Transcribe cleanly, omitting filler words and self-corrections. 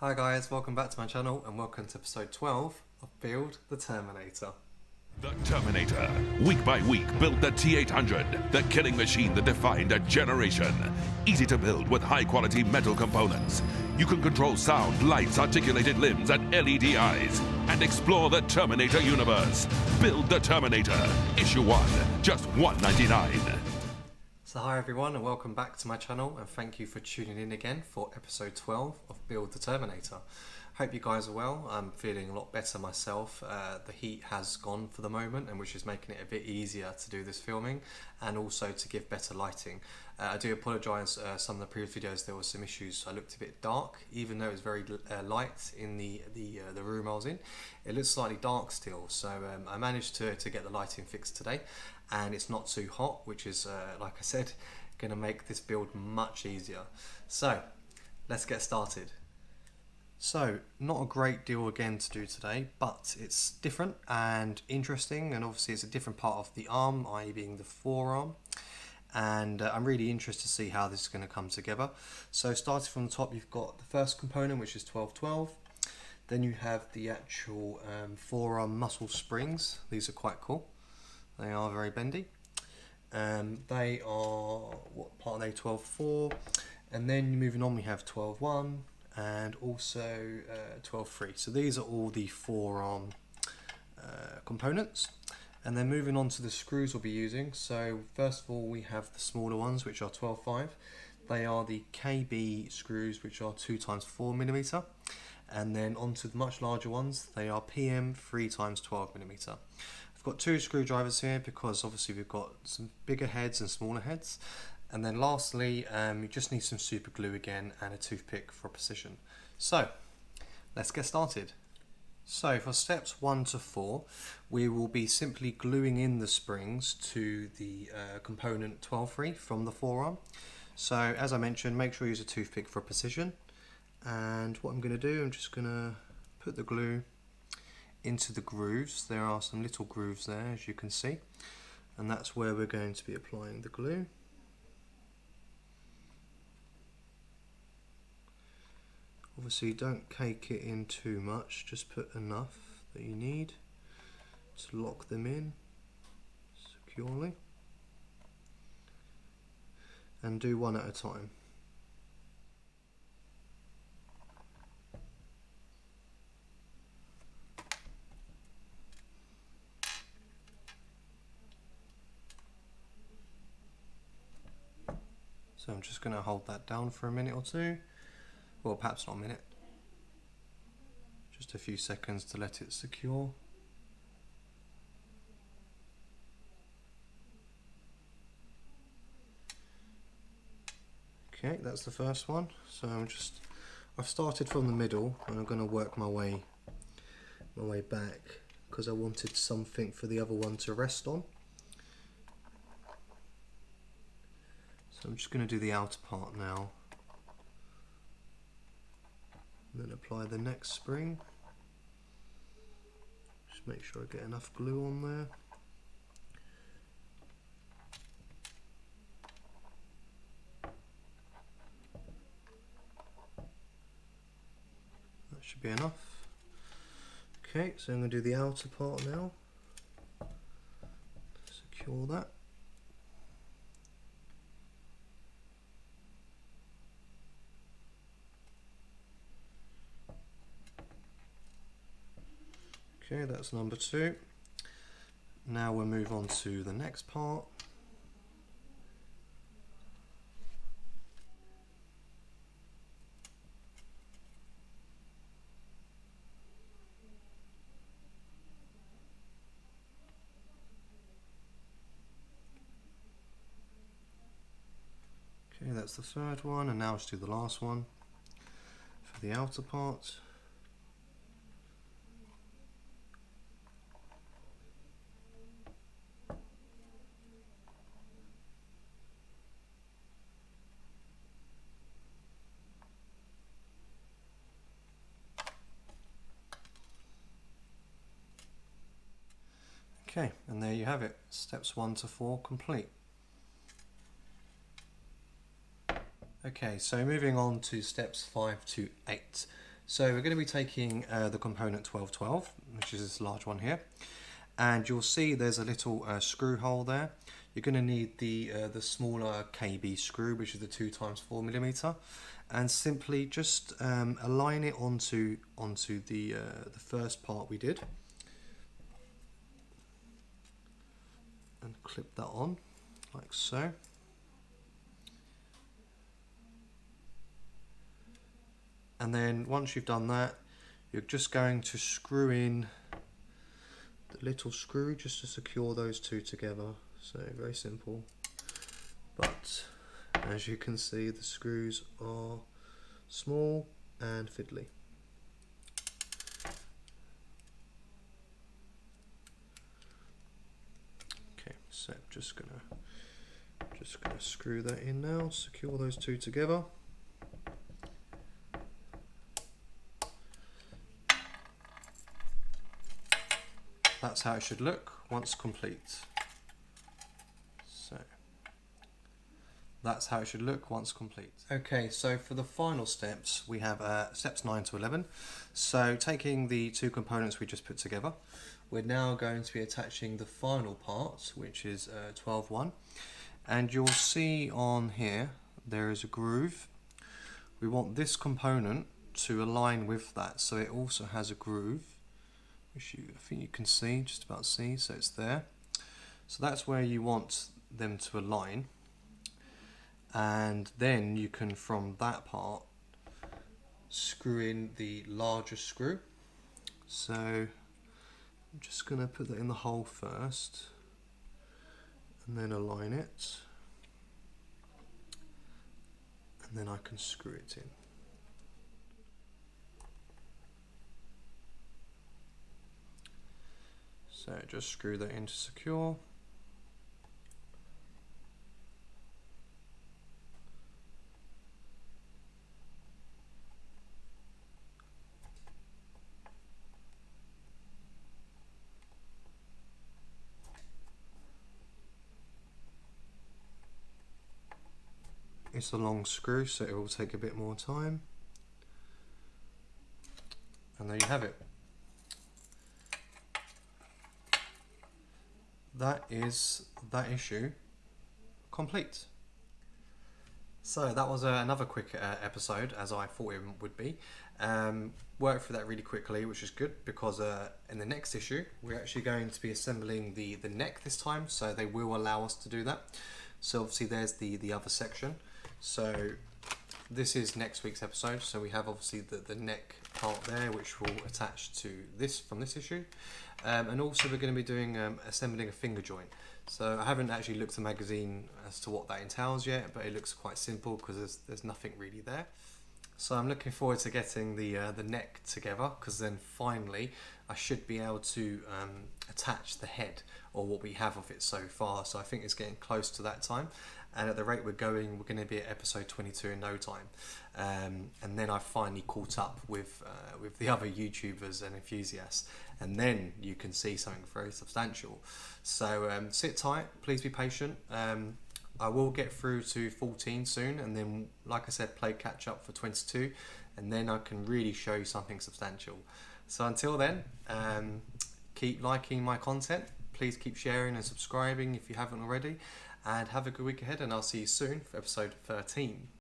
Hi guys, welcome back to my channel and welcome to episode 12 of Build the Terminator. The Terminator, week by week, built the T-800, the killing machine that defined a generation. Easy to build with high-quality metal components. You can control sound, lights, articulated limbs, and LED eyes, and explore the Terminator universe. Build the Terminator, issue 1, just $1.99. So hi everyone and welcome back to my channel and thank you for tuning in again for episode 12 of Build the Terminator. Hope you guys are well. I'm feeling a lot better myself. The heat has gone for the moment, and which is making it a bit easier to do this filming and also to give better lighting. I do apologise, some of the previous videos there were some issues. I looked a bit dark, even though it was very light in the room I was in. It looks slightly dark still, so I managed to get the lighting fixed today, and it's not too hot, which is, like I said, going to make this build much easier. So let's get started. So, not a great deal again to do today, but it's different and interesting, and obviously it's a different part of the arm, i.e. being the forearm, and I'm really interested to see how this is going to come together. So starting from the top, you've got the first component, which is 1212. Then you have the actual forearm muscle springs. These are quite cool. They are very bendy. They are, what part are they? 12.4, and then moving on we have 12.1. and also 12.3. So these are all the forearm components. And then moving on to the screws we'll be using. So first of all we have the smaller ones, which are 12.5. They are the KB screws, which are 2x4mm. And then onto the much larger ones, they are PM 3x12mm. I've got two screwdrivers here because obviously we've got some bigger heads and smaller heads. And then lastly, you just need some super glue again and a toothpick for precision. So let's get started. So for steps 1 to 4, we will be simply gluing in the springs to the component 12.3 from the forearm. So as I mentioned, make sure you use a toothpick for precision. And what I'm going to do, I'm just going to put the glue into the grooves. There are some little grooves there, as you can see. And that's where we're going to be applying the glue. Obviously don't cake it in too much, just put enough that you need to lock them in securely, and do one at a time. So I'm just going to hold that down for a minute or two. Well, perhaps not a minute, just a few seconds to let it secure. Okay, that's the first one. So I've started from the middle and I'm going to work my way back because I wanted something for the other one to rest on. So I'm just going to do the outer part now. Then apply the next spring. Just make sure I get enough glue on there. That should be enough. Okay, so I'm going to do the outer part now. Secure that. Okay, that's number 2. Now we'll move on to the next part. Okay, that's the third one, and now let's do the last one for the outer part. Okay, and there you have it, steps 1 to 4 complete. Okay, so moving on to steps 5 to 8. So we're going to be taking the component 1212, which is this large one here, and you'll see there's a little screw hole there. You're going to need the smaller KB screw, which is the 2x4mm, and simply just align it onto the first part we did, and clip that on like so. And then once you've done that, you're just going to screw in the little screw just to secure those two together. So very simple, but as you can see, the screws are small and fiddly. Okay, so just gonna screw that in now, secure those two together. That's how it should look once complete. So that's how it should look once complete. Okay, so for the final steps, we have steps 9 to 11. So taking the two components we just put together, we're now going to be attaching the final part, which is 12.1. And you'll see on here, there is a groove. We want this component to align with that, so it also has a groove, which I think you can see, just about see, so it's there. So that's where you want them to align, and then you can, from that part, screw in the larger screw. So I'm just going to put that in the hole first, and then align it, and then I can screw it in. So just screw that in to secure. It's a long screw, so it will take a bit more time. And there you have it. That is that issue complete. So that was another quick episode, as I thought it would be. Worked through that really quickly, which is good, because in the next issue we're actually going to be assembling the neck this time, so they will allow us to do that. So obviously there's the other section. So this is next week's episode. So we have obviously the neck part there, which will attach to this from this issue, and also we're going to be doing assembling a finger joint. So I haven't actually looked at the magazine as to what that entails yet, but it looks quite simple because there's nothing really there. So I'm looking forward to getting the neck together, because then finally I should be able to attach the head, or what we have of it so far. So I think it's getting close to that time, and at the rate we're going to be at episode 22 in no time. And then I finally caught up with the other YouTubers and enthusiasts, and then you can see something very substantial. So sit tight, please be patient. I will get through to 14 soon, and then, like I said, play catch up for 22, and then I can really show you something substantial. So until then, keep liking my content, please keep sharing and subscribing if you haven't already, and have a good week ahead, and I'll see you soon for episode 13.